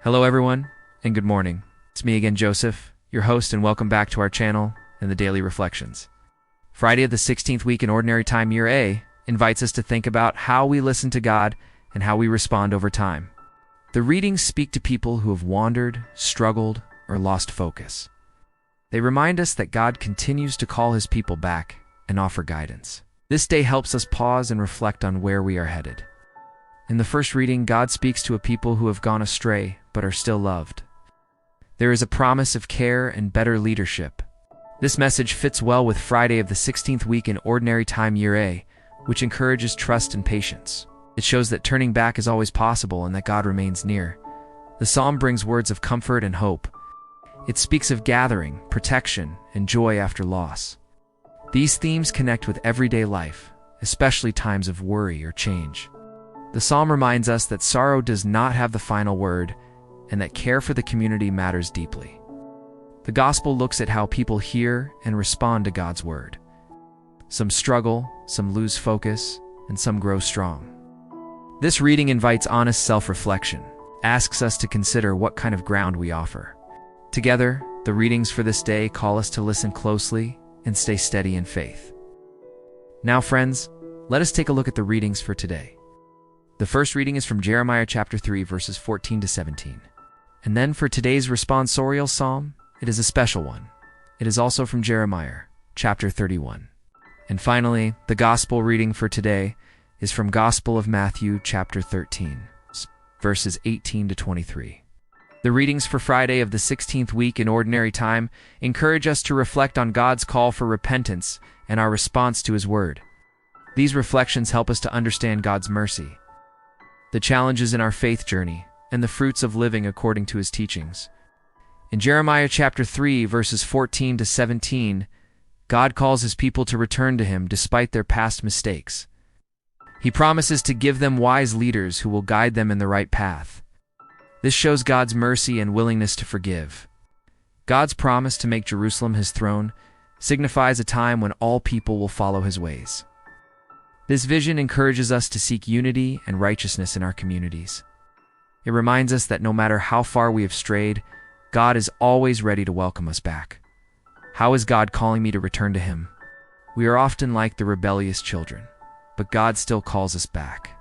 Hello everyone, and good morning. It's me again, Joseph, your host, and welcome back to our channel and the Daily Reflections. Friday of the 16th week in Ordinary Time Year A invites us to think about how we listen to God and how we respond over time. The readings speak to people who have wandered, struggled, or lost focus. They remind us that God continues to call His people back and offer guidance. This day helps us pause and reflect on where we are headed. In the first reading, God speaks to a people who have gone astray but are still loved. There is a promise of care and better leadership. This message fits well with Friday of the 16th week in Ordinary Time Year A, which encourages trust and patience. It shows that turning back is always possible and that God remains near. The psalm brings words of comfort and hope. It speaks of gathering, protection, and joy after loss. These themes connect with everyday life, especially times of worry or change. The psalm reminds us that sorrow does not have the final word and that care for the community matters deeply. The gospel looks at how people hear and respond to God's word. Some struggle, some lose focus, and some grow strong. This reading invites honest self-reflection, asks us to consider what kind of ground we offer. Together, the readings for this day call us to listen closely and stay steady in faith. Now, friends, let us take a look at the readings for today. The first reading is from Jeremiah chapter 3, verses 14 to 17. And then for today's responsorial psalm, it is a special one. It is also from Jeremiah chapter 31. And finally, the gospel reading for today is from Gospel of Matthew chapter 13, verses 18 to 23. The readings for Friday of the 16th week in Ordinary Time encourage us to reflect on God's call for repentance and our response to His word. These reflections help us to understand God's mercy, the challenges in our faith journey, and the fruits of living according to His teachings. In Jeremiah chapter 3, verses 14 to 17, God calls His people to return to Him despite their past mistakes. He promises to give them wise leaders who will guide them in the right path. This shows God's mercy and willingness to forgive. God's promise to make Jerusalem His throne signifies a time when all people will follow His ways. This vision encourages us to seek unity and righteousness in our communities. It reminds us that no matter how far we have strayed, God is always ready to welcome us back. How is God calling me to return to Him? We are often like the rebellious children, but God still calls us back.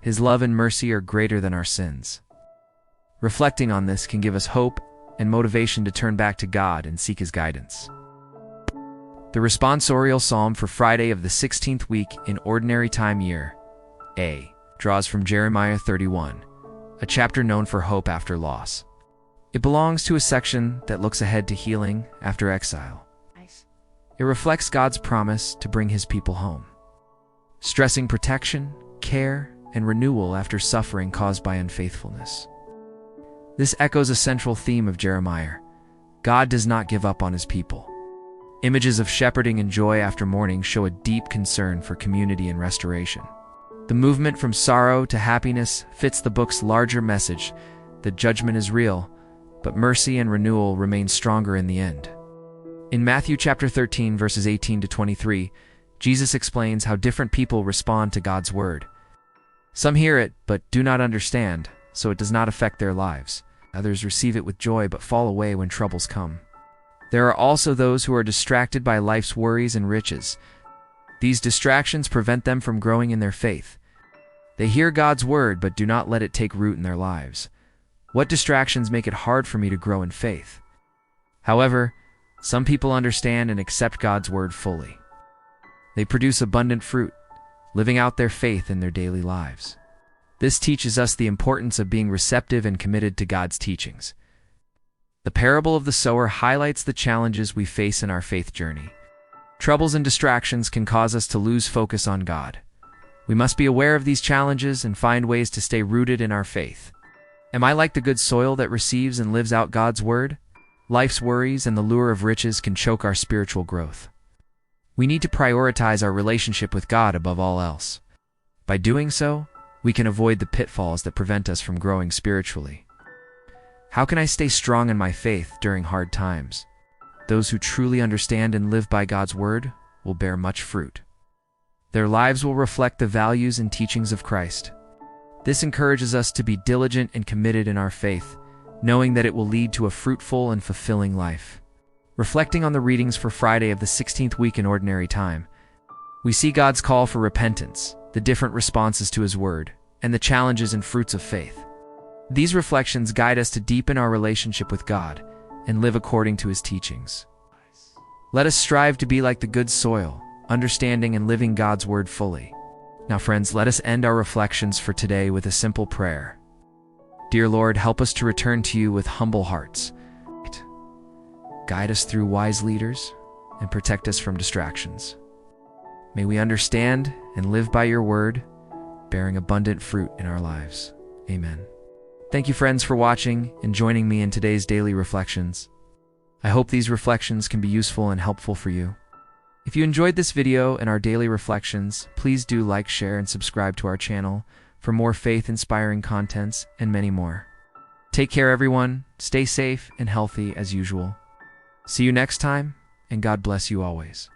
His love and mercy are greater than our sins. Reflecting on this can give us hope and motivation to turn back to God and seek His guidance. The responsorial psalm for Friday of the 16th week in Ordinary Time Year A draws from Jeremiah 31, a chapter known for hope after loss. It belongs to a section that looks ahead to healing after exile. It reflects God's promise to bring His people home, stressing protection, care, and renewal after suffering caused by unfaithfulness. This echoes a central theme of Jeremiah. God does not give up on His people. Images of shepherding and joy after mourning show a deep concern for community and restoration. The movement from sorrow to happiness fits the book's larger message that judgment is real, but mercy and renewal remain stronger in the end. In Matthew chapter 13, verses 18 to 23, Jesus explains how different people respond to God's word. Some hear it but do not understand, so it does not affect their lives. Others receive it with joy but fall away when troubles come. There are also those who are distracted by life's worries and riches. These distractions prevent them from growing in their faith. They hear God's word but do not let it take root in their lives. What distractions make it hard for me to grow in faith? However, some people understand and accept God's word fully. They produce abundant fruit, living out their faith in their daily lives. This teaches us the importance of being receptive and committed to God's teachings. The parable of the sower highlights the challenges we face in our faith journey. Troubles and distractions can cause us to lose focus on God. We must be aware of these challenges and find ways to stay rooted in our faith. Am I like the good soil that receives and lives out God's word? Life's worries and the lure of riches can choke our spiritual growth. We need to prioritize our relationship with God above all else. By doing so, we can avoid the pitfalls that prevent us from growing spiritually. How can I stay strong in my faith during hard times? Those who truly understand and live by God's word will bear much fruit. Their lives will reflect the values and teachings of Christ. This encourages us to be diligent and committed in our faith, knowing that it will lead to a fruitful and fulfilling life. Reflecting on the readings for Friday of the 16th week in Ordinary Time, we see God's call for repentance, the different responses to His Word, and the challenges and fruits of faith. These reflections guide us to deepen our relationship with God and live according to His teachings. Let us strive to be like the good soil, understanding and living God's Word fully. Now, friends, let us end our reflections for today with a simple prayer. Dear Lord, help us to return to You with humble hearts. Guide us through wise leaders and protect us from distractions. May we understand and live by Your Word, bearing abundant fruit in our lives. Amen. Thank you, friends, for watching and joining me in today's daily reflections. I hope these reflections can be useful and helpful for you. If you enjoyed this video and our daily reflections, please do like, share, and subscribe to our channel for more faith-inspiring contents and many more. Take care, everyone. Stay safe and healthy as usual. See you next time, and God bless you always.